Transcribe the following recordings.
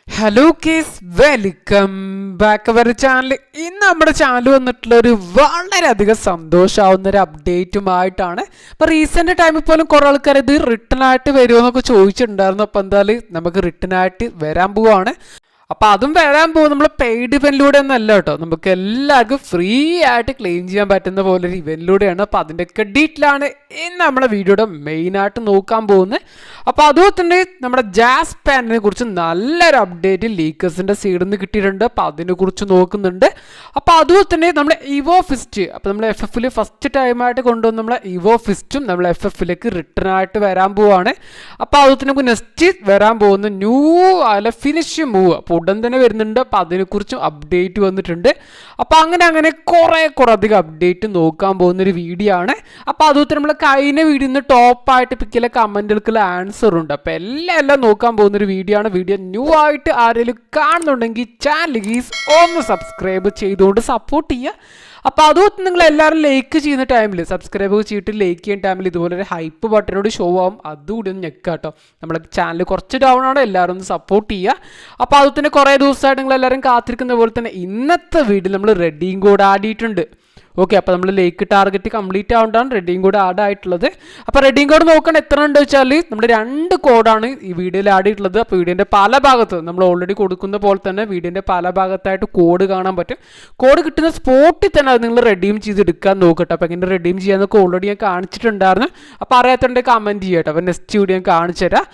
Hello guys welcome back our channel. ഇന്ന് നമ്മുടെ channel വന്നിട്ടുള്ള ഒരു വളരെയധികം സന്തോഷമാവുന്ന ഒരു അപ്ഡേറ്റുമായിട്ടാണ്. അപ്പോൾ റീസെൻ്റ് ടൈമിൽ പോലും കുറേ ആൾക്കാർ ഇത് റിട്ടേൺ ആയിട്ട് വരുമോ എന്നൊക്കെ ചോദിച്ചിട്ടുണ്ടായിരുന്നു. അപ്പോൾ എന്തായാലും നമുക്ക് റിട്ടേൺ ആയിട്ട് വരാൻ പോവാണ്. അപ്പോൾ അതും വരാൻ പോകും നമ്മൾ പെയ്ഡ് ഇവൻറ്റിലൂടെ ഒന്നല്ല കേട്ടോ, നമുക്ക് എല്ലാവർക്കും ഫ്രീ ആയിട്ട് ക്ലെയിം ചെയ്യാൻ പറ്റുന്ന പോലെ ഒരു ഇവൻറ്റിലൂടെയാണ്. അപ്പോൾ അതിൻ്റെയൊക്കെ ഡീറ്റെയിലാണ് ഇന്ന് നമ്മുടെ വീഡിയോയുടെ മെയിനായിട്ട് നോക്കാൻ പോകുന്നത്. അപ്പോൾ അതുപോലെ തന്നെ നമ്മുടെ ജാസ് പാനിനെ കുറിച്ച് നല്ലൊരു അപ്ഡേറ്റ് ലീക്കേഴ്സിൻ്റെ സൈഡിൽ നിന്ന് കിട്ടിയിട്ടുണ്ട്. അപ്പോൾ അതിനെക്കുറിച്ച് നോക്കുന്നുണ്ട്. അപ്പോൾ അതുപോലെ തന്നെ നമ്മുടെ ഇവോ ഫിസ്റ്റ്, അപ്പോൾ നമ്മൾ എഫ് എഫിൽ ഫസ്റ്റ് ടൈമായിട്ട് കൊണ്ടുവന്ന നമ്മളെ ഇവോ ഫിസ്റ്റും നമ്മൾ എഫ് എഫിലേക്ക് റിട്ടേൺ ആയിട്ട് വരാൻ പോവാണ്. അപ്പോൾ അതുപോലെ തന്നെ നമുക്ക് നെക്സ്റ്റ് വരാൻ പോകുന്ന ന്യൂ അല്ല ഫിനിഷ് മൂവ് അപ്പോൾ ഉടൻ തന്നെ വരുന്നുണ്ട്. അപ്പോൾ അതിനെക്കുറിച്ചും അപ്ഡേറ്റ് വന്നിട്ടുണ്ട്. അപ്പോൾ അങ്ങനെ കുറേ അധികം അപ്ഡേറ്റ് നോക്കാൻ പോകുന്നൊരു വീഡിയോ ആണ്. അപ്പോൾ അതുപോലെ നമ്മൾ കഴിഞ്ഞ വീഡിയോ നിന്ന് ടോപ്പായിട്ട് പിക്കിലെ കമൻറ്റുകൾക്കുള്ള ആൻസർ ഉണ്ട്. അപ്പോൾ എല്ലാം നോക്കാൻ പോകുന്നൊരു വീഡിയോ ആണ്. വീഡിയോ ന്യൂ ആയിട്ട് ആരെങ്കിലും കാണുന്നുണ്ടെങ്കിൽ ചാനൽ ഒന്ന് സബ്സ്ക്രൈബ് ചെയ്തുകൊണ്ട് സപ്പോർട്ട് ചെയ്യുക. അപ്പോൾ അതുകൊണ്ട് നിങ്ങൾ എല്ലാവരും ലൈക്ക് ചെയ്യുന്ന ടൈമിൽ സബ്സ്ക്രൈബ് ചെയ്തിട്ട് ലൈക്ക് ചെയ്യുന്ന ടൈമിൽ ഇതുപോലെ ഒരു ഹൈപ്പ് ബട്ടനോട് ഷോ ആവും, അതുകൂടി ഒന്ന് ഞെക്കുക കേട്ടോ. നമ്മുടെ ചാനൽ കുറച്ച് ഡൗൺ ആണ്, എല്ലാവരും ഒന്ന് സപ്പോർട്ട് ചെയ്യുക. അപ്പോൾ അതുപോലെ തന്നെ കുറേ ദിവസമായിട്ട് നിങ്ങൾ എല്ലാവരും കാത്തിരിക്കുന്ന പോലെ തന്നെ ഇന്നത്തെ വീഡിയോ നമ്മൾ റെഡിയും കോഡ് ആടിയിട്ടുണ്ട്. ഓക്കെ, അപ്പോൾ നമ്മൾ ലേക്ക് ടാർഗറ്റ് കംപ്ലീറ്റ് ആവുകൊണ്ടാണ് റെഡിയും കോഡ് ആഡ് ആയിട്ടുള്ളത്. അപ്പോൾ റെഡിയും കോഡ് നോക്കാൻ എത്ര ഉണ്ട് വെച്ചാൽ നമ്മൾ 2 കോഡാണ് ഈ വീഡിയോയിൽ ആഡ് ചെയ്തിട്ടുള്ളത്. അപ്പോൾ വീഡിയോൻ്റെ പല ഭാഗത്ത് നമ്മൾ ഓൾറെഡി കൊടുക്കുന്ന പോലെ തന്നെ വീഡിയോൻ്റെ പല ഭാഗത്തായിട്ട് കോഡ് കാണാൻ പറ്റും. കോഡ് കിട്ടുന്ന സ്പോട്ടിൽ തന്നെ അത് നിങ്ങൾ റെഡീം ചെയ്തെടുക്കാൻ നോക്കട്ടെ. അപ്പോൾ എങ്ങനെ റെഡീം ചെയ്യാന്നൊക്കെ ഓൾറെഡി ഞാൻ കാണിച്ചിട്ടുണ്ടായിരുന്നു. അപ്പോൾ അറിയാത്തതുണ്ടെങ്കിൽ കമൻറ്റ് ചെയ്യട്ടെ. അപ്പോൾ നെക്സ്റ്റ് വീഡിയോ ഞാൻ കാണിച്ചു തരാം.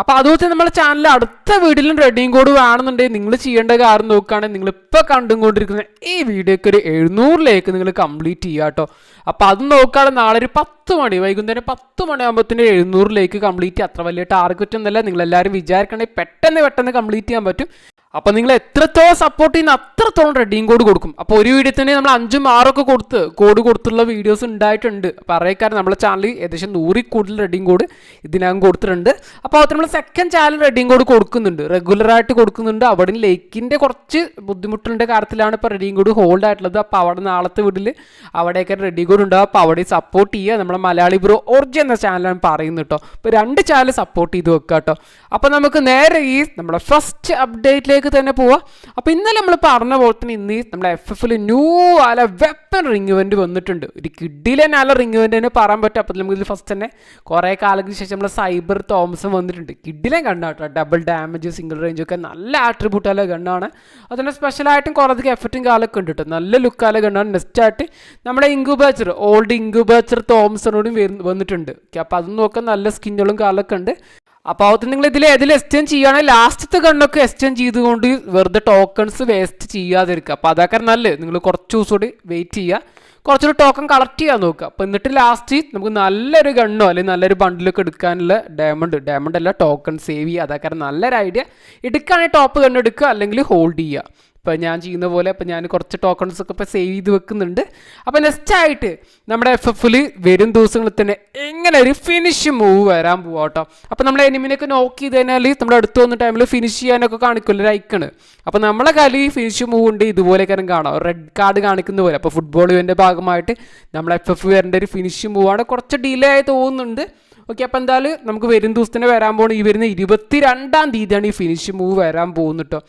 അപ്പോൾ അതുപോലെ നമ്മുടെ ചാനലിൽ അടുത്ത വീഡിയോയിലും റെഡിയും കോഡ് വേണമെന്നുണ്ടെങ്കിൽ നിങ്ങൾ ചെയ്യേണ്ട കാര്യം നോക്കുകയാണെങ്കിൽ നിങ്ങളിപ്പോൾ കണ്ടുകൊണ്ടിരിക്കുന്ന ഈ വീഡിയോക്ക് ഒരു 700 നിങ്ങൾ കംപ്ലീറ്റ് ചെയ്യുക കേട്ടോ. അപ്പോൾ അത് നോക്കുകയാണെങ്കിൽ നാളെ ഒരു 10 മണി വൈകുന്നേരം 10 മണിയാകുമ്പോഴത്തേന് 700 കംപ്ലീറ്റ് അത്ര വലിയ ടാർഗറ്റ് ഒന്നുമല്ല. നിങ്ങളെല്ലാവരും വിചാരിക്കണമെങ്കിൽ പെട്ടെന്ന് കംപ്ലീറ്റ് ചെയ്യാൻ പറ്റും. അപ്പോൾ നിങ്ങൾ എത്രത്തോളം സപ്പോർട്ട് ചെയ്യുന്ന അത്രത്തോളം റെഡിയും കോഡ് കൊടുക്കും. അപ്പോൾ ഒരു വീഡിയോ തന്നെ നമ്മൾ 5ഉം 6ഉം ഒക്കെ കോഡ് കൊടുത്തുള്ള വീഡിയോസ് ഉണ്ടായിട്ടുണ്ട്. അപ്പോൾ അറിയിക്കാറ് നമ്മുടെ ചാനലിൽ ഏകദേശം 100 കൂടുതൽ റെഡിയും കോഡ് ഇതിനകം കൊടുത്തിട്ടുണ്ട്. അപ്പോൾ അത് നമ്മൾ സെക്കൻഡ് ചാനൽ റെഡിയും കോഡ് കൊടുക്കുന്നുണ്ട്, റെഗുലറായിട്ട് കൊടുക്കുന്നുണ്ട്. അവിടെ ലൈക്കിൻ്റെ കുറച്ച് ബുദ്ധിമുട്ടുള്ള കാര്യത്തിലാണ് ഇപ്പോൾ റെഡിയും കോഡ് ഹോൾഡ് ആയിട്ടുള്ളത്. അപ്പോൾ അവിടെ നാളത്തെ വീട്ടിൽ അവിടെയൊക്കെ റെഡി കോഡ് ഉണ്ടാവും. അപ്പോൾ അവിടെ സപ്പോർട്ട് ചെയ്യുക. നമ്മുടെ മലയാളി ബ്രോ ഒറിജി എന്ന ചാനലാണ് പറയുന്നത് കേട്ടോ. ഇപ്പോൾ 2 ചാനൽ സപ്പോർട്ട് ചെയ്ത് വെക്കുക കേട്ടോ. അപ്പോൾ നമുക്ക് നേരെ ഈ നമ്മുടെ ഫസ്റ്റ് അപ്ഡേറ്റിലേക്ക് തന്നെ പോവാം. അപ്പോൾ ഇന്നലെ നമ്മൾ പറഞ്ഞ പോലെ തന്നെ ഇന്ന് നമ്മുടെ എഫ് എഫിൽ ന്യൂ ആല വെപ്പൺ റിംഗ് ഇവന്റ് വന്നിട്ടുണ്ട്. ഒരു കിഡിലെ നല്ല റിംഗ് ഇവന്റ് തന്നെ പറയാൻ പറ്റും. അപ്പോൾ നമുക്ക് ഇതിൽ ഫസ്റ്റ് തന്നെ കുറേ കാലത്തിന് ശേഷം നമ്മൾ സൈബർ തോമസും വന്നിട്ടുണ്ട്. കിഡിലെ ഗണ്ണാട്ടോ, ഡബിൾ ഡാമേജ് സിംഗിൾ റേഞ്ച് ഒക്കെ നല്ല ആട്രിബ്യൂട്ടാല ഗണ്ണാണ്. അതിൻ്റെ സ്പെഷ്യലായിട്ടും കുറേയധികം എഫക്റ്റും കാലൊക്കെ ഉണ്ട് കേട്ടോ. നല്ല ലുക്കാല ഗണ്ണാണ്. നെക്സ്റ്റ് ആയിട്ട് നമ്മുടെ ഇൻക്യുബേറ്റർ ഓൾഡ് ഇൻക്യുബേറ്റർ തോമസനോടും വന്നിട്ടുണ്ട്. അപ്പോൾ അതും നോക്കാൻ നല്ല സ്കിന്നുകളും കാലൊക്കെ ഉണ്ട്. അപ്പോൾ അത് നിങ്ങൾ ഇതിൽ എക്സ്ചേഞ്ച് ചെയ്യുകയാണെങ്കിൽ ലാസ്റ്റത്തെ ഗണ്ണൊക്കെ എക്സ്ചേഞ്ച് ചെയ്തുകൊണ്ട് വെറുതെ ടോക്കൺസ് വേസ്റ്റ് ചെയ്യാതിരിക്കുക. അപ്പോൾ അതൊക്കെ നല്ലത്. നിങ്ങൾ കുറച്ച് ദിവസം കൂടി വെയിറ്റ് ചെയ്യുക, കുറച്ചൊരു ടോക്കൺ കളക്ട് ചെയ്യാൻ നോക്കുക. അപ്പോൾ എന്നിട്ട് ലാസ്റ്റ് നമുക്ക് നല്ലൊരു ഗണ്ണോ അല്ലെങ്കിൽ നല്ലൊരു ബണ്ടിലൊക്കെ എടുക്കാനുള്ള ഡയമണ്ട് അല്ല ടോക്കൺ സേവ് ചെയ്യുക. അതൊക്കെ നല്ലൊരു ഐഡിയ. എടുക്കുകയാണെങ്കിൽ ടോപ്പ് ഗണ്ണ് എടുക്കുക, അല്ലെങ്കിൽ ഹോൾഡ് ചെയ്യുക. ഇപ്പോൾ ഞാൻ ചെയ്യുന്ന പോലെ അപ്പോൾ ഞാൻ കുറച്ച് ടോക്കൺസ് ഒക്കെ ഇപ്പോൾ സേവ് ചെയ്ത് വെക്കുന്നുണ്ട്. അപ്പോൾ നെക്സ്റ്റ് ആയിട്ട് നമ്മുടെ എഫ് എഫിൽ വരും ദിവസങ്ങളിൽ തന്നെ എങ്ങനെ ഒരു ഫിനിഷ് മൂവ് വരാൻ പോവാം കേട്ടോ. അപ്പോൾ നമ്മൾ എനിമിനൊക്കെ നോക്ക് ചെയ്ത് കഴിഞ്ഞാൽ നമ്മുടെ അടുത്ത് വന്ന ടൈമിൽ ഫിനിഷ് ചെയ്യാനൊക്കെ കാണിക്കുമല്ലോ ഒരു ഐക്കണ്. അപ്പോൾ നമ്മളെ കയ്യിൽ ഫിനിഷ് മൂവ് ഉണ്ട് ഇതുപോലെയൊക്കെ കാണാം, റെഡ് കാർഡ് കാണിക്കുന്ന പോലെ. അപ്പോൾ ഫുട്ബോൾ ഇവൻ്റെ ഭാഗമായിട്ട് നമ്മൾ എഫ് എഫ് വരേണ്ട ഒരു ഫിനിഷ് മൂവാണ്. കുറച്ച് ഡിലേ ആയി തോന്നുന്നുണ്ട്. ഓക്കെ, അപ്പോൾ എന്തായാലും നമുക്ക് വരും ദിവസത്തിന് വരാൻ പോകുന്നത് ഈ വരുന്ന 22-ാം തീയതിയാണ് ഈ ഫിനിഷ് മൂവ് വരാൻ പോകുന്നത് കേട്ടോ.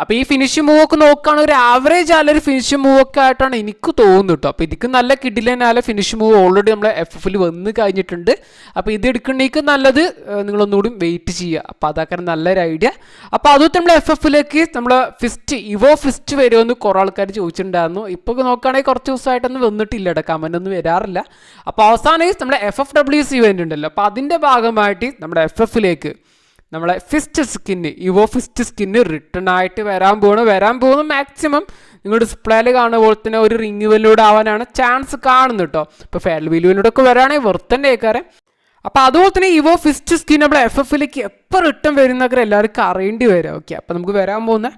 അപ്പോൾ ഈ ഫിനിഷ് മൂവ് ഒക്കെ നോക്കുകയാണെങ്കിൽ ഒരു ആവറേജ് ആയാലൊരു ഫിനിഷ് മൂവ് ഒക്കെ ആയിട്ടാണ് എനിക്ക് തോന്നുന്നത് കേട്ടോ. അപ്പോൾ ഇതിക്ക് നല്ല കിഡിലനായ ഫിനിഷ് മൂവ് ഓൾറെഡി നമ്മളെ എഫ് എഫിൽ വന്ന് കഴിഞ്ഞിട്ടുണ്ട്. അപ്പോൾ ഇത് എടുക്കണമെങ്കിൽ നല്ലത് നിങ്ങളൊന്നുകൂടി വെയിറ്റ് ചെയ്യുക. അപ്പോൾ അതൊക്കെ നല്ലൊരു ഐഡിയ. അപ്പോൾ അതുകൊണ്ട് നമ്മൾ എഫ് എഫിലേക്ക് നമ്മൾ ഇവോ ഫിസ്റ്റ് വരുമെന്ന് കുറേ ആൾക്കാർ ചോദിച്ചിട്ടുണ്ടായിരുന്നു. ഇപ്പോൾ നോക്കുകയാണെങ്കിൽ കുറച്ച് ദിവസമായിട്ടൊന്നും വന്നിട്ടില്ല കേട്ടോ, കമൻ്റ് ഒന്നും വരാറില്ല. അപ്പോൾ അവസാനം നമ്മുടെ FFWC ഇവൻ്റ് ഉണ്ടല്ലോ, അപ്പോൾ അതിൻ്റെ ഭാഗമായിട്ട് നമ്മുടെ എഫ് എഫിലേക്ക് നമ്മളെ fist skin Evo fist skin return ആയിട്ട് വരാൻ പോകുന്നു. മാക്സിമം നിങ്ങൾ ഡിസ്പ്ലേയിൽ കാണുന്ന പോലെ തന്നെ ഒരു റിംഗ് ഇവൻറ്റിലൂടെ ആവാനാണ് ചാൻസ് കാണുന്നത് കേട്ടോ. ഇപ്പോൾ ഫെയർ ഇവൻറ്റിലൂടെ ഒക്കെ വരാണെങ്കിൽ വെറുതെ കേൾക്കാറ്. അപ്പോൾ അതുപോലെ തന്നെ ഇവോ ഫിസ്റ്റ് സ്കിൻ നമ്മൾ എഫ് എഫിലേക്ക് എപ്പോൾ റിട്ടേൺ വരുന്നൊക്കെ എല്ലാവർക്കും അറിയേണ്ടി വരും. ഓക്കെ, അപ്പോൾ നമുക്ക് വരാൻ പോകുന്ന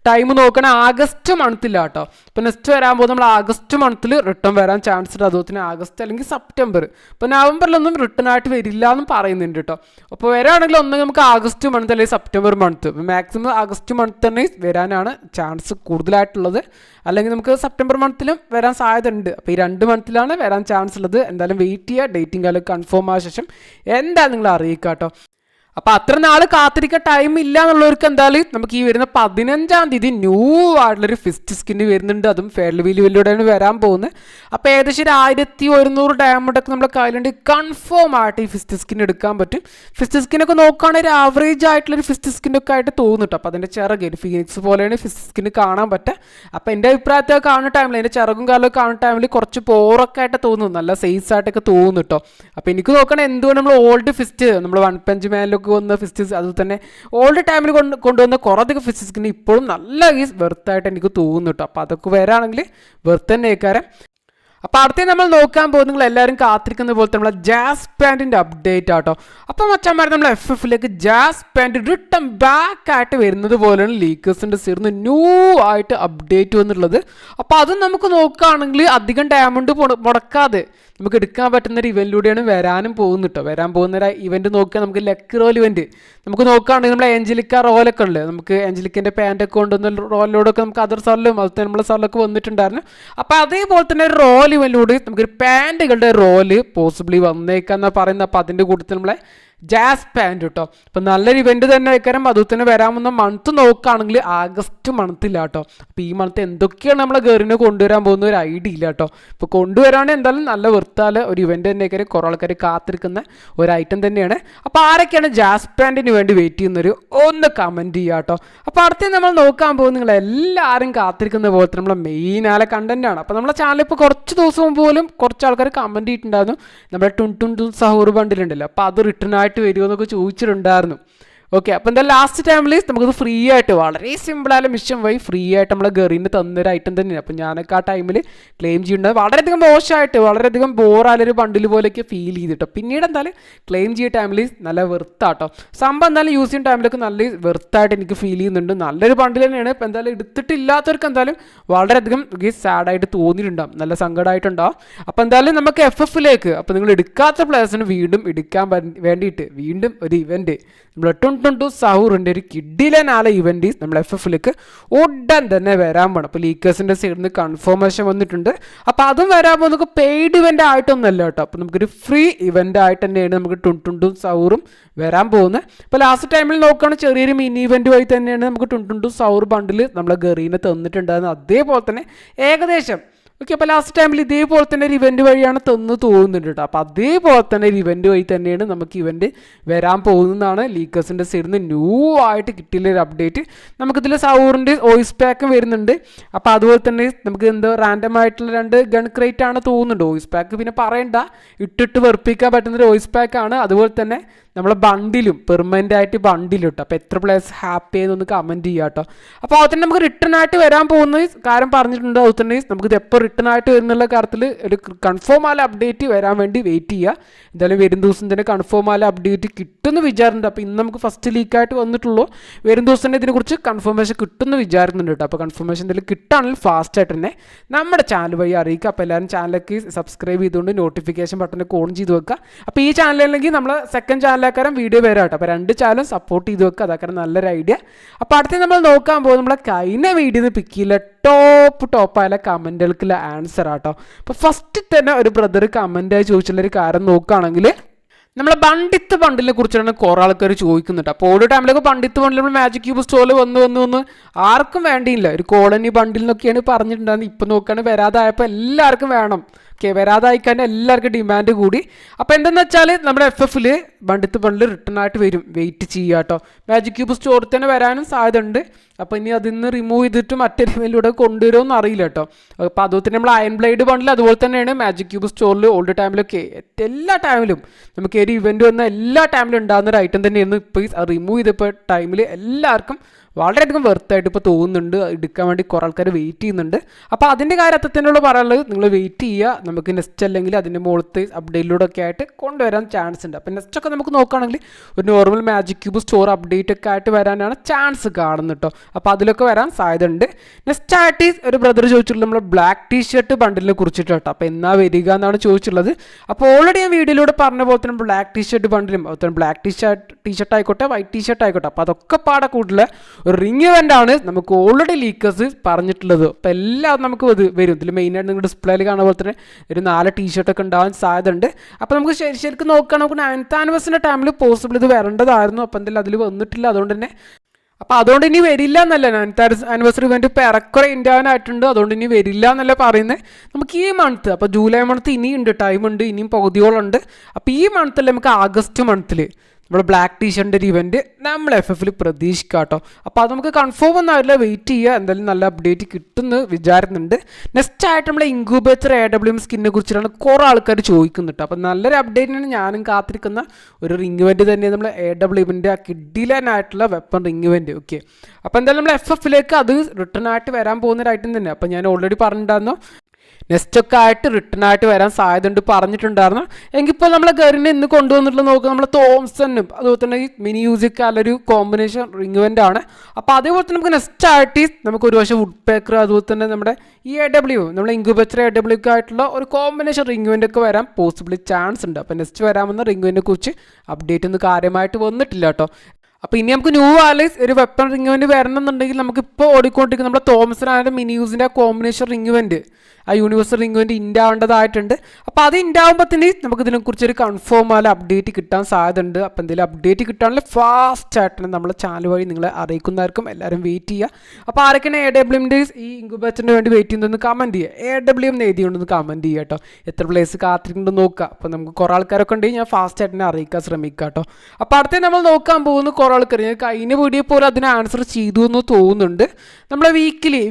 ടൈം നോക്കണേ ആഗസ്റ്റ് മന്തില്ല കേട്ടോ. ഇപ്പോൾ നെക്സ്റ്റ് വരാൻ പോകുന്നത് നമ്മൾ ആഗസ്റ്റ് മന്തിൽ റിട്ടേൺ വരാൻ ചാൻസ് ഉണ്ട്. അതുപോലെ തന്നെ ആഗസ്റ്റ് അല്ലെങ്കിൽ സെപ്റ്റംബർ. ഇപ്പോൾ നവംബറിലൊന്നും റിട്ടേൺ ആയിട്ട് വരില്ല എന്നും പറയുന്നുണ്ട് കേട്ടോ. അപ്പോൾ വരാണെങ്കിൽ ഒന്ന് നമുക്ക് ആഗസ്റ്റ് മന്ത് അല്ലെങ്കിൽ September month, maximum August month തന്നെ വരാനാണ് ചാൻസ് കൂടുതലായിട്ടുള്ളത്. അല്ലെങ്കിൽ നമുക്ക് സെപ്റ്റംബർ മന്തിലും വരാൻ സാധ്യത ഉണ്ട്. അപ്പോൾ ഈ 2 മന്തിലാണ് വരാൻ ചാൻസ് ഉള്ളത്. എന്തായാലും വെയിറ്റ് ചെയ്യുക, ഡേറ്റിംഗ് കാലം കൺഫേം ആയ ശേഷം എന്താ നിങ്ങൾ അറിയിക്കുക കേട്ടോ. അപ്പോൾ അത്ര നാൾ കാത്തിരിക്കാൻ ടൈം ഇല്ല എന്നുള്ളവർക്ക് എന്തായാലും നമുക്ക് ഈ വരുന്ന 15-ാം തീയതി ന്യൂ ആയിട്ടുള്ളൊരു ഫിസ്റ്റ് സ്കിന് വരുന്നുണ്ട്. അതും ഫെയർലി വില്ലുവിലൂടെയാണ് വരാൻ പോകുന്നത്. അപ്പോൾ ഏകദേശം ഒരു 1100 ഡയമണ്ടൊക്കെ നമ്മുടെ കയ്യിലുണ്ട്. കൺഫേം ആയിട്ട് ഈ ഫിസ്റ്റ് സ്കിൻ എടുക്കാൻ പറ്റും. ഫിസ്റ്റ് സ്കിനൊക്കെ നോക്കുകയാണെങ്കിൽ ഒരു ആവറേജ് ആയിട്ടുള്ളൊരു ഫിസ്റ്റ് സ്കിന്നൊക്കെ ആയിട്ട് തോന്നിട്ടോ. അപ്പോൾ അതിൻ്റെ ചിറക് ഒരു ഫീനിക്സ് പോലെയാണ് ഫിസ്റ്റ് സ്കിന് കാണാൻ പറ്റുക. അപ്പോൾ എൻ്റെ അഭിപ്രായത്തിൽ കാണുന്ന ടൈമിൽ അതിൻ്റെ ചിറകും കാലമൊക്കെ കാണുന്ന ടൈമിൽ കുറച്ച് പോറൊക്കെ ആയിട്ട് തോന്നുന്നു, നല്ല സൈസ് ആയിട്ടൊക്കെ തോന്നുന്നു കേട്ടോ. അപ്പോൾ എനിക്ക് നോക്കണേ എന്തുകൊണ്ട് നമ്മൾ ഓൾഡ് ഫിസ്റ്റ് നമ്മൾ വൺ പഞ്ച് മാനിലൊക്കെ വന്ന ഫിസ്റ്റസ് അതുപോലെ തന്നെ ഓൾഡ് ടൈമിൽ കൊണ്ടുവന്ന കുറേയധികം ഫിസ്റ്റസ്കിന് ഇപ്പോഴും നല്ല വെർത്തായിട്ട് എനിക്ക് തോന്നുന്നു കേട്ടോ. അപ്പോൾ അതൊക്കെ വരാണെങ്കിൽ വെർത്ത് തന്നെ കേൾക്കാരം. അപ്പോൾ അടുത്ത നമ്മൾ നോക്കാൻ പോകുന്നത് നിങ്ങൾ എല്ലാവരും കാത്തിരിക്കുന്ന പോലത്തെ നമ്മളെ ജാസ് പാൻറ്റിൻ്റെ അപ്ഡേറ്റ് ആട്ടോ. അപ്പോൾ മച്ചന്മാർ നമ്മൾ FFലേക്ക് ജാസ് പാൻറ്റ് റിട്ടേൺ ബാക്ക് ആയിട്ട് വരുന്നത് പോലെയാണ് ലീക്കേഴ്സിൻ്റെ സൈഡിൽ ന്യൂ ആയിട്ട് അപ്ഡേറ്റ് വന്നിട്ടുള്ളത്. അപ്പോൾ അതും നമുക്ക് നോക്കുകയാണെങ്കിൽ അധികം ഡയമണ്ട് മുടക്കാതെ നമുക്ക് എടുക്കാൻ പറ്റുന്ന ഒരു ഇവൻറ്റിലൂടെയാണ് വരാനും പോകുന്നത് കേട്ടോ. വരാൻ പോകുന്ന ഒരു ഇവൻറ്റ് നോക്കുക നമുക്ക് ലക്ക് റോൽ ഇവൻറ്റ് നമുക്ക് നോക്കുകയാണെങ്കിൽ നമ്മളെ ഏഞ്ചലിക്ക റോലൊക്കെ ഉള്ളത് നമുക്ക് ഏഞ്ചലിക്കിൻ്റെ പാൻറ്റൊക്കെ കൊണ്ടുവന്ന റോലിലൂടെയൊക്കെ നമുക്ക് അതർ സാറിലും അതുപോലെ നമ്മളെ സാറിലൊക്കെ വന്നിട്ടുണ്ടായിരുന്നു. അപ്പോൾ അതേപോലെ തന്നെ ഒരു റോൽ ഇവൻറ്റിലൂടെ നമുക്കൊരു പാൻറ്റുകളുടെ റോല് പോസിബിളി വന്നേക്കാന്നാണ് പറയുന്നത്. അപ്പോൾ അതിൻ്റെ കൂട്ടത്തിൽ നമ്മളെ ജാസ് പാൻറ്റ് കേട്ടോ. അപ്പോൾ നല്ലൊരു ഇവൻറ്റ് തന്നെ വെക്കാനും അതുപോലെ തന്നെ വരാമെന്ന മന്ത് നോക്കുകയാണെങ്കിൽ ആഗസ്റ്റ് മന്തില്ല കേട്ടോ. അപ്പോൾ ഈ മന്ത് എന്തൊക്കെയാണ് നമ്മളെ ഗേറിനെ കൊണ്ടുവരാൻ പോകുന്ന ഒരു ഐഡിയ ഇല്ല കേട്ടോ. ഇപ്പോൾ കൊണ്ടുവരാണെങ്കിൽ എന്തായാലും നല്ല വെറുത്താൽ ഒരു ഇവൻറ്റ് തന്നെ കുറേ ആൾക്കാർ കാത്തിരിക്കുന്ന ഒരു ഐറ്റം തന്നെയാണ്. അപ്പോൾ ആരൊക്കെയാണ് ജാസ് പാൻറ്റിന് വേണ്ടി വെയിറ്റ് ചെയ്യുന്നൊരു ഒന്ന് കമൻറ്റ് ചെയ്യുക കേട്ടോ. അപ്പോൾ അടുത്ത് നമ്മൾ നോക്കാൻ പോകുന്നത് നിങ്ങളെല്ലാവരും കാത്തിരിക്കുന്ന പോലത്തെ നമ്മളെ മെയിൻ കണ്ടൻറ്റാണ്. അപ്പോൾ നമ്മുടെ ചാനൽ ഇപ്പോൾ കുറച്ച് ദിവസം പോലും കുറച്ച് ആൾക്കാർ കമൻറ്റ് ചെയ്തിട്ടുണ്ടായിരുന്നു നമ്മുടെ ടു സഹൂർ ബണ്ടിലുണ്ടല്ലോ. അപ്പോൾ അത് റിട്ടേൺ ആയിട്ട് വരുമോ എന്നൊക്കെ ചോദിച്ചിട്ടുണ്ടായിരുന്നു. ഓക്കെ, അപ്പോൾ എന്തായാലും ലാസ്റ്റ് ടൈമിൽ നമുക്കത് ഫ്രീ ആയിട്ട് വളരെ സിമ്പിളായ മിഷൻ വഴി ഫ്രീ ആയിട്ട് നമ്മളെ ഗെറിന് തന്നൊരു ഐറ്റം തന്നെയാണ്. അപ്പോൾ ഞാനൊക്കെ ആ ടൈമിൽ ക്ലെയിം ചെയ്യുന്നത് വളരെയധികം മോശമായിട്ട് വളരെയധികം ബോറായൊരു ബണ്ടിൽ പോലെയൊക്കെ ഫീൽ ചെയ്തിട്ടോ. പിന്നീട് എന്തായാലും ക്ലെയിം ചെയ്യുന്ന ടൈമിൽ നല്ല വെറുത്താട്ടോ സംഭവം. എന്തായാലും യൂസ് ചെയ്യുന്ന ടൈമിലൊക്കെ നല്ല വെറുത്തായിട്ട് എനിക്ക് ഫീൽ ചെയ്യുന്നുണ്ട്. നല്ലൊരു ബണ്ടിൽ തന്നെയാണ്. ഇപ്പോൾ എന്തായാലും എടുത്തിട്ടില്ലാത്തവർക്ക് എന്തായാലും വളരെയധികം സാഡായിട്ട് തോന്നിയിട്ടുണ്ടാകും, നല്ല സങ്കടമായിട്ടുണ്ടാകും. അപ്പോൾ എന്തായാലും നമുക്ക് FFലേക്ക് അപ്പോൾ നിങ്ങൾ എടുക്കാത്ത പ്ലേയേഴ്സിന് വീണ്ടും എടുക്കാൻ വേണ്ടിയിട്ട് വീണ്ടും ഒരു ഇവൻറ്റ് നമ്മൾ ടു സഹൂറിൻ്റെ ഒരു കിഡിലനാല ഇവൻറ്റ് നമ്മൾ FFലേക്ക് ഉടൻ തന്നെ വരാൻ പോകണം. അപ്പോൾ ലീക്കേഴ്സിൻ്റെ സൈഡിൽ നിന്ന് കൺഫർമേഷൻ വന്നിട്ടുണ്ട്. അപ്പോൾ അതും വരാൻ പോകുന്നത് പെയ്ഡ് ഇവൻ്റ് ആയിട്ടൊന്നുമല്ല കേട്ടോ. അപ്പോൾ നമുക്കൊരു ഫ്രീ ഇവൻ്റ് ആയിട്ട് തന്നെയാണ് നമുക്ക് ടു സഹൂറും വരാൻ പോകുന്നത്. അപ്പോൾ ലാസ്റ്റ് ടൈമിൽ നോക്കുകയാണെങ്കിൽ ചെറിയൊരു മിനി ഇവൻറ്റ് വഴി തന്നെയാണ് നമുക്ക് ടു സഹൂർ ബണ്ടിൽ നമ്മളെ ഗെറീനെ തന്നിട്ടുണ്ടായിരുന്നത്. അതേപോലെ തന്നെ ഏകദേശം ഓക്കെ. അപ്പോൾ ലാസ്റ്റ് ടൈമിൽ ഇതേപോലെ തന്നെ ഒരു ഇവൻറ്റ് വഴിയാണ് തന്നു തോന്നുന്നുണ്ട് കേട്ടോ. അപ്പോൾ അതേപോലെ തന്നെ ഒരു ഇവൻറ്റ് വഴി തന്നെയാണ് നമുക്ക് ഇവൻറ്റ് വരാൻ പോകുന്നതാണ് ലീക്കേഴ്സിൻ്റെ സൈഡിൽ നിന്ന് ന്യൂ ആയിട്ട് കിട്ടിയുള്ള ഒരു അപ്ഡേറ്റ്. നമുക്കിതിൽ സൗറിൻ്റെ വോയിസ് പാക്കും വരുന്നുണ്ട്. അപ്പോൾ അതുപോലെ തന്നെ നമുക്ക് എന്തോ റാൻഡം ആയിട്ടുള്ള 2 ഗൺ ക്രേറ്റ് ആണ് തോന്നുന്നുണ്ട്. വോയിസ് പാക്ക് പിന്നെ പറയണ്ട, ഇട്ടിട്ട് വെറുപ്പിക്കാൻ പറ്റുന്നൊരു വോയിസ് പാക്കാണ്. അതുപോലെ തന്നെ നമ്മളെ ബണ്ടിലും പെർമനൻ്റ് ആയിട്ട് ബണ്ടിലും കേട്ടോ. അപ്പോൾ എത്ര പ്ലേയേഴ്സ് ഹാപ്പി ആയെന്നൊന്ന് കമൻറ്റ് ചെയ്യുക കേട്ടോ. അപ്പോൾ അത് തന്നെ നമുക്ക് റിട്ടേൺ ആയിട്ട് വരാൻ പോകുന്ന കാര്യം പറഞ്ഞിട്ടുണ്ട്. അത് തന്നെ നമുക്കിത് എപ്പോൾ റിട്ടേൺ ആയിട്ട് വരുന്നുള്ള കാര്യത്തിൽ ഒരു കൺഫേം ആയ അപ്ഡേറ്റ് വരാൻ വേണ്ടി വെയിറ്റ് ചെയ്യുക. എന്തായാലും വരും ദിവസം തന്നെ കൺഫേം ആയ അപ്ഡേറ്റ് കിട്ടുമെന്ന് വിചാരിക്കുന്നുണ്ട്. അപ്പോൾ ഇന്ന് നമുക്ക് ഫസ്റ്റ് ലീക്കായിട്ട് വന്നിട്ടുള്ളൂ. വരും ദിവസം തന്നെ ഇതിനെക്കുറിച്ച് കൺഫർമേഷൻ കിട്ടുമെന്ന് വിചാരിക്കുന്നുണ്ട് കേട്ടോ. അപ്പോൾ കൺഫർമേഷൻ എന്തെങ്കിലും കിട്ടുകയാണെങ്കിൽ ഫാസ്റ്റായിട്ട് തന്നെ നമ്മുടെ ചാനൽ വഴി അറിയിക്കുക. അപ്പോൾ എല്ലാവരും ചാനലിലേക്ക് സബ്സ്ക്രൈബ് ചെയ്തുകൊണ്ട് നോട്ടിഫിക്കേഷൻ ബട്ടനൊക്കെ ഓൺ ചെയ്ത് വെക്കുക. അപ്പോൾ ഈ ചാനലില്ലെങ്കിൽ നമ്മൾ സെക്കൻഡ് ചാനലാക്കാരം വീഡിയോ വരാം കേട്ടോ. അപ്പോൾ 2 ചാനലും സപ്പോർട്ട് ചെയ്ത് വെക്കുക. അതൊക്കെ നല്ലൊരു ഐഡിയ. അപ്പോൾ അടുത്ത് നമ്മൾ നോക്കാൻ പോകുന്നത് നമ്മളെ കഴിഞ്ഞ വീഡിയോന്ന് പിക്ക് ചെയ്യില്ല ടോപ്പായ കമൻറ്റുകൾക്കുള്ള ആൻസർ ആട്ടോ. അപ്പോൾ ഫസ്റ്റ് തന്നെ ഒരു ബ്രദർ കമൻറ്റായി ചോദിച്ചുള്ളൊരു കാര്യം നോക്കുകയാണെങ്കിൽ നമ്മളെ ബണ്ടിത്ത് ബണ്ടിലിനെ കുറിച്ചാണ് കുറേ ആൾക്കാർ ചോദിക്കുന്നുണ്ട്. അപ്പോൾ ഓരോ ടൈമിലൊക്കെ ബണ്ടിത്ത് ബണ്ടിൽ നമ്മൾ മാജിക് ക്യൂബ് സ്റ്റോറിൽ വന്ന് ആർക്കും വേണ്ടിയില്ല. ഒരു കോളനി ബണ്ടിൽ നിന്നൊക്കെയാണ് പറഞ്ഞിട്ടുണ്ടായിരുന്നത്. ഇപ്പം നോക്കുകയാണെങ്കിൽ വരാതായപ്പോൾ എല്ലാവർക്കും വേണം. ഓക്കെ, വരാതായിക്കാൻ എല്ലാവർക്കും ഡിമാൻഡ് കൂടി. അപ്പോൾ എന്തെന്ന് വെച്ചാൽ നമ്മുടെ FFൽ ബണ്ടിത്ത് ബണ്ടിൽ റിട്ടേൺ ആയിട്ട് വരും. വെയിറ്റ് ചെയ്യുക കേട്ടോ. മാജിക് ക്യൂബ് സ്റ്റോറിൽ തന്നെ വരാനും സാധ്യത ഉണ്ട്. അപ്പോൾ ഇനി അതിൽ നിന്ന് റിമൂവ് ചെയ്തിട്ട് മറ്റൊരു ഇവൻറ്റിലൂടെ കൊണ്ടുവരുമെന്ന് അറിയില്ല കേട്ടോ. അപ്പോൾ അതുപോലെ തന്നെ നമ്മൾ അയൺ ബ്ലേഡ് ബണ്ടിൽ അതുപോലെ തന്നെയാണ് മാജിക് ക്യൂബ് സ്റ്റോറിൽ ഓൾഡ് ടൈമിലൊക്കെ എല്ലാ ടൈമിലും നമുക്ക് ഒരു ഇവൻറ്റ് വന്ന എല്ലാ ടൈമിലും ഉണ്ടാകുന്ന ഒരു ഐറ്റം തന്നെയായിരുന്നു. ഇപ്പോൾ റിമൂവ് ചെയ്തപ്പോൾ ടൈമിൽ എല്ലാവർക്കും വളരെയധികം വെർത്തായിട്ട് ഇപ്പോൾ തോന്നുന്നുണ്ട്. എടുക്കാൻ വേണ്ടി കുറേ ആൾക്കാർ വെയിറ്റ് ചെയ്യുന്നുണ്ട്. അപ്പോൾ അതിൻ്റെ കാര്യത്തിനുള്ള പറയാനുള്ളത് നിങ്ങൾ വെയിറ്റ് ചെയ്യുക. നമുക്ക് നെക്സ്റ്റ് അല്ലെങ്കിൽ അതിൻ്റെ മുകളിലത്തെ അപ്ഡേറ്റിലൂടെ ഒക്കെ ആയിട്ട് കൊണ്ടുവരാൻ ചാൻസ് ഉണ്ട്. അപ്പോൾ നെക്സ്റ്റൊക്കെ നമുക്ക് നോക്കുകയാണെങ്കിൽ ഒരു normal magic cube store update ഒക്കെ ആയിട്ട് വരാനാണ് ചാൻസ് കാണുന്നത് കേട്ടോ. അപ്പോൾ അതിലൊക്കെ വരാൻ സാധ്യത ഉണ്ട്. നെക്സ്റ്റ് ആയിട്ട് ഒരു ബ്രദർ ചോദിച്ചിട്ടുള്ളത് നമ്മൾ ബ്ലാക്ക് ടീഷർട്ട് ബണ്ടിലിനെ കുറിച്ചിട്ട് കേട്ടോ. അപ്പോൾ എന്നാ വരിക എന്നാണ് ചോദിച്ചിട്ടുള്ളത്. അപ്പോൾ ഓൾറെഡി ഞാൻ വീഡിയോയിലൂടെ പറഞ്ഞ പോലെ തന്നെ ബ്ലാക്ക് ടീഷർട്ട് ബണ്ടിലും അതുപോലെ ബ്ലാക്ക് ടീഷർട്ട് ആയിക്കോട്ടെ വൈറ്റ് ടീഷർട്ട് ആയിക്കോട്ടെ. അപ്പോൾ അതൊക്കെ പാടെ കൂടുതൽ ഒരു റിംഗ് ഇവൻ്റ് ആണ് നമുക്ക് ഓൾറെഡി ലീക്കേഴ്സ് പറഞ്ഞിട്ടുള്ളത്. അപ്പോൾ എല്ലാം നമുക്ക് വരും. ഇതിൽ മെയിനായിട്ട് നിങ്ങൾ ഡിസ്പ്ലേയിൽ കാണുന്ന പോലെ തന്നെ ഒരു 4 ടീഷർട്ടൊക്കെ ഉണ്ടാവാൻ സാധ്യതയുണ്ട്. അപ്പോൾ നമുക്ക് ശരിക്കും നോക്കുകയാണെങ്കിൽ നമുക്ക് 9th ആനിവേഴ്സറിൻ്റെ ടൈമിൽ പോസിബിൾ ഇത് വരേണ്ടതായിരുന്നു. അപ്പോൾ എന്തായാലും അതിൽ വന്നിട്ടില്ല. അതുകൊണ്ട് തന്നെ അപ്പോൾ അതുകൊണ്ട് ഇനി വരില്ല എന്നല്ല 9th ആനിവേഴ്സറി ഇവൻറ്റ് ഇപ്പോൾ ഏറെക്കുറെ ഇന്ത്യാനായിട്ടുണ്ട്. അതുകൊണ്ട് ഇനി വരില്ല എന്നല്ല പറയുന്നത്. നമുക്ക് ഈ മന്ത് അപ്പോൾ ജൂലൈ മന്ത് ഇനിയുണ്ട്, ടൈമുണ്ട്, ഇനിയും പകുതിയോളുണ്ട്. അപ്പോൾ ഈ മന്തിൽ നമുക്ക് ആഗസ്റ്റ് മന്തിൽ നമ്മുടെ ബ്ലാക്ക് ടീഷർട്ടിൻ്റെ ഒരു ഇവൻറ്റ് നമ്മൾ FFൽ പ്രതീക്ഷിക്കാം കേട്ടോ. അപ്പോൾ അത് നമുക്ക് കൺഫേം ഒന്നും ആവില്ല, വെയിറ്റ് ചെയ്യുക. എന്തായാലും നല്ല അപ്ഡേറ്റ് കിട്ടുമെന്ന് വിചാരിക്കുന്നുണ്ട്. നെക്സ്റ്റ് ആയിട്ട് നമ്മളെ ഇൻക്യൂബേറ്റർ AWM സ്കിന്നെ കുറിച്ചിട്ടാണ് കുറേ ആൾക്കാർ ചോദിക്കുന്നുണ്ട്. അപ്പോൾ നല്ലൊരു അപ്ഡേറ്റിനാണ് ഞാനും കാത്തിരിക്കുന്ന ഒരു റിംഗ് ഇവൻറ്റ് തന്നെ നമ്മൾ AWMൻ്റെ ആ കിഡിലനായിട്ടുള്ള വെപ്പൺ റിംഗ് ഇവൻറ്റ്. ഓക്കെ, അപ്പോൾ എന്തായാലും നമ്മൾ FFലേക്ക് അത് റിട്ടേൺ ആയിട്ട് വരാൻ പോകുന്ന ഒരു ഐറ്റം തന്നെ. അപ്പോൾ ഞാൻ ഓൾറെഡി പറഞ്ഞിട്ടുണ്ടായിരുന്നു നെക്സ്റ്റൊക്കെ ആയിട്ട് റിട്ടേൺ ആയിട്ട് വരാൻ സാധ്യതയുണ്ട് പറഞ്ഞിട്ടുണ്ടായിരുന്നു. എങ്കിപ്പോൾ നമ്മളെ ഗറിനെ ഇന്ന് കൊണ്ടുവന്നിട്ടുള്ള നോക്കുക നമ്മളെ തോംസനും അതുപോലെ തന്നെ ഈ മിനി യൂസിക്കാലൊരു കോമ്പിനേഷൻ റിംഗ് ഇവൻ്റ് ആണ്. അപ്പോൾ അതേപോലെ തന്നെ നമുക്ക് നെക്സ്റ്റ് ആയിട്ട് നമുക്ക് ഒരു വശം വുഡ് പേക്കർ അതുപോലെ തന്നെ നമ്മുടെ ഈ AW നമ്മളെ ഇൻക്യൂബേറ്റർ AW ആയിട്ടുള്ള ഒരു കോമ്പിനേഷൻ റിംഗ് ഇവൻ്റ് ഒക്കെ വരാൻ പോസിബിളി ചാൻസ് ഉണ്ട്. അപ്പോൾ നെക്സ്റ്റ് വരാമെന്ന റിംഗ് ഇവൻ്റിനെ കുറിച്ച് അപ്ഡേറ്റ് ഒന്നും കാര്യമായിട്ട് വന്നിട്ടില്ല കേട്ടോ. അപ്പോൾ ഇനി നമുക്ക് ന്യൂ ആലൈസ് ഒരു വെപ്പൺ റിംഗ് ഇവൻറ്റ് വരണമെന്നുണ്ടെങ്കിൽ നമുക്കിപ്പോൾ ഓടിക്കൊണ്ടിരിക്കുന്ന നമ്മുടെ തോമസിനായ മിനി യൂസിൻ്റെ ആ കോമ്പിനേഷൻ റിംഗ് ഇവൻറ്റ് ആ യൂണിവേഴ്സൽ റിംഗ് ഇവൻറ്റ് ഇൻഡാവേണ്ടതായിട്ടുണ്ട്. അപ്പോൾ അത് ഇൻഡാവുമ്പോൾ തന്നെ നമുക്ക് ഇതിനെക്കുറിച്ചൊരു കൺഫേം ആയ അപ്ഡേറ്റ് കിട്ടാൻ സാധ്യതയുണ്ട്. അപ്പോൾ എന്തെങ്കിലും അപ്ഡേറ്റ് കിട്ടാണെങ്കിൽ ഫാസ്റ്റ് ആയിട്ട് നമ്മളെ ചാനൽ വഴി നിങ്ങളെ അറിയിക്കുന്നതായിരിക്കും. എല്ലാവരും വെയിറ്റ് ചെയ്യുക. അപ്പോൾ ആരൊക്കെയാണ് AWMൻ്റെ ഈ ഇൻക്യൂബേറ്ററിന് വേണ്ടി വെയിറ്റ് ചെയ്യുന്നതെന്ന് കമൻറ്റ് ചെയ്യുക. AWM എഴുതിയുണ്ടെന്ന് കമൻറ്റ് ചെയ്യുക കേട്ടോ. എത്ര പ്ലേസ് കാത്തിരിക്കുന്നുണ്ടെന്ന് നോക്കുക. അപ്പോൾ നമുക്ക് കുറേ ആൾക്കാരൊക്കെ ഉണ്ടെങ്കിൽ ഞാൻ ഫാസ്റ്റ് ആയിട്ട് തന്നെ അറിയിക്കാൻ ശ്രമിക്കാം കേട്ടോ. അപ്പോൾ അടുത്ത നമ്മൾ നോക്കാൻ പോകുന്ന കുറേ ആൾക്കാർ ഞാൻ കഴിഞ്ഞ വീഡിയോ പോലെ അതിന് ആൻസർ ചെയ്തു എന്ന് തോന്നുന്നുണ്ട്. നമ്മളെ വീക്കിലി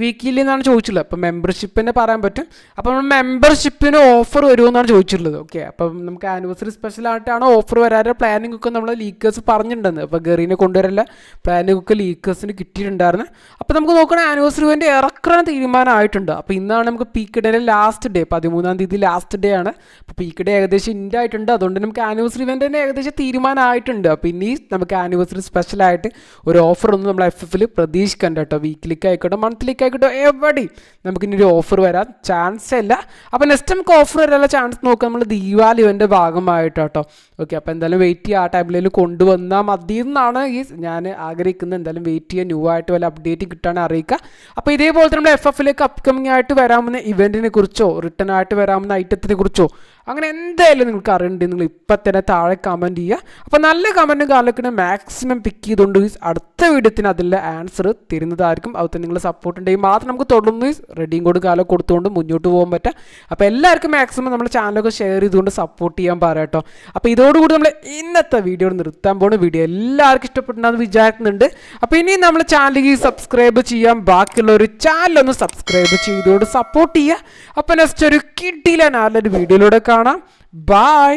എന്നാണ് ചോദിച്ചിട്ടുള്ളത്. അപ്പോൾ മെമ്പർഷിപ്പിനെ പറയാൻ പറ്റും. അപ്പോൾ നമ്മൾ മെമ്പർഷിപ്പിന് ഓഫർ വരുമെന്നാണ് ചോദിച്ചിട്ടുള്ളത്. ഓക്കെ, അപ്പം നമുക്ക് ആനിവേഴ്സറി സ്പെഷ്യലായിട്ടാണ് ഓഫർ വരാതെ പ്ലാനിംഗ് ഒക്കെ നമ്മൾ ലീക്കേഴ്സ് പറഞ്ഞിട്ടുണ്ടെന്ന്. അപ്പോൾ ഗറീനെ കൊണ്ടുവരല്ല പ്ലാനിംഗ് ഒക്കെ ലീക്കേഴ്സിന് കിട്ടിയിട്ടുണ്ടായിരുന്നു. അപ്പോൾ നമുക്ക് നോക്കണേ ആനിവേഴ്സറി ഇവൻ്റ് ഇറക്കാൻ തീരുമാനമായിട്ടുണ്ട്. അപ്പോൾ ഇന്നാണ് നമുക്ക് പീക്ക് ഡേയുടെ ലാസ്റ്റ് ഡേ, 13-ാം തീയതി ലാസ്റ്റ് ഡേ ആണ്. അപ്പോൾ പീക്ക് ഡേ ഏകദേശം ഇൻഡ് ആയിട്ടുണ്ട്. അതുകൊണ്ട് നമുക്ക് ആനിവേഴ്സറി ഇവൻ്റ് തന്നെ ഏകദേശം തീരുമാനമായിട്ടുണ്ട്. അപ്പോൾ ഇനി നമുക്ക് ആനിവേഴ്സറി സ്പെഷ്യലായിട്ട് ഒരു ഓഫർ ഒന്നും നമ്മൾ FFൽ പ്രതീക്ഷിക്കണ്ട കേട്ടോ. വീക്കിലേക്ക് ആയിക്കോട്ടെ മന്ത്ലിക്ക് ആയിക്കോട്ടെ എവിടെയും നമുക്കിനി ഒരു ഓഫർ വരാൻ ചാൻസ് ഇല്ല. അപ്പോൾ നെക്സ്റ്റ് നമുക്ക് ഓഫർ വരാനുള്ള ചാൻസ് നോക്കാം നമ്മൾ ദീപാവലി ഇവൻ്റെ ഭാഗമായിട്ട് കേട്ടോ. ഓക്കെ, അപ്പോൾ എന്തായാലും വെയിറ്റ് ചെയ്യുക. ആ ടൈമിൽ കൊണ്ടുവന്നാൽ മതി എന്നാണ് ഞാൻ ആഗ്രഹിക്കുന്നത്. എന്തായാലും വെയിറ്റ് ചെയ്യുക. ന്യൂ ആയിട്ട് വല്ല അപ്ഡേറ്റ് കിട്ടാൻ അറിയിക്കുക. അപ്പോൾ ഇതേപോലെ തന്നെ നമ്മൾ FFലേക്ക് അപ്കമിങ് ആയിട്ട് വരാമെന്ന ഇവൻറ്റിനെ കുറിച്ചോ റിട്ടേൺ ആയിട്ട് വരാമെന്ന ഐറ്റത്തിനെ കുറിച്ചോ അങ്ങനെ എന്തായാലും നിങ്ങൾക്ക് അറിയണ്ടെങ്കിൽ നിങ്ങൾ ഇപ്പം തന്നെ താഴെ കമൻറ്റ് ചെയ്യുക. അപ്പോൾ നല്ല കമൻറ്റ് കാലൊക്കെ മാക്സിമം പിക്ക് ചെയ്തുകൊണ്ട് അടുത്ത വീഡിയോത്തിന് അതിൻ്റെ ആൻസർ തരുന്നതായിരിക്കും. അതുപോലെ നിങ്ങൾ സപ്പോർട്ട് ഉണ്ടെങ്കിൽ മാത്രം നമുക്ക് തുടർന്ന് റെഡിയും കോഡ് കാലം കൊടുത്തുകൊണ്ട് മുന്നോട്ട് പോകാൻ പറ്റും. അപ്പോൾ എല്ലാവർക്കും മാക്സിമം നമ്മുടെ ചാനലൊക്കെ ഷെയർ ചെയ്തുകൊണ്ട് സപ്പോർട്ട് ചെയ്യാൻ പറയാം കേട്ടോ. അപ്പോൾ ഇതോടുകൂടി നമ്മൾ ഇന്നത്തെ വീഡിയോ നിർത്താൻ പോകുന്ന വീഡിയോ എല്ലാവർക്കും ഇഷ്ടപ്പെട്ടുണ്ടെന്ന് വിചാരിക്കുന്നുണ്ട്. അപ്പോൾ ഇനി നമ്മൾ ചാനലിൽ സബ്സ്ക്രൈബ് ചെയ്യാൻ ബാക്കിയുള്ള ഒരു ചാനലൊന്ന് സബ്സ്ക്രൈബ് ചെയ്തുകൊണ്ട് സപ്പോർട്ട് ചെയ്യുക. അപ്പോൾ നെക്സ്റ്റ് ഒരു കിട്ടിയില്ല നല്ലൊരു വീഡിയോയിലൂടെ കാണാം. ബൈ.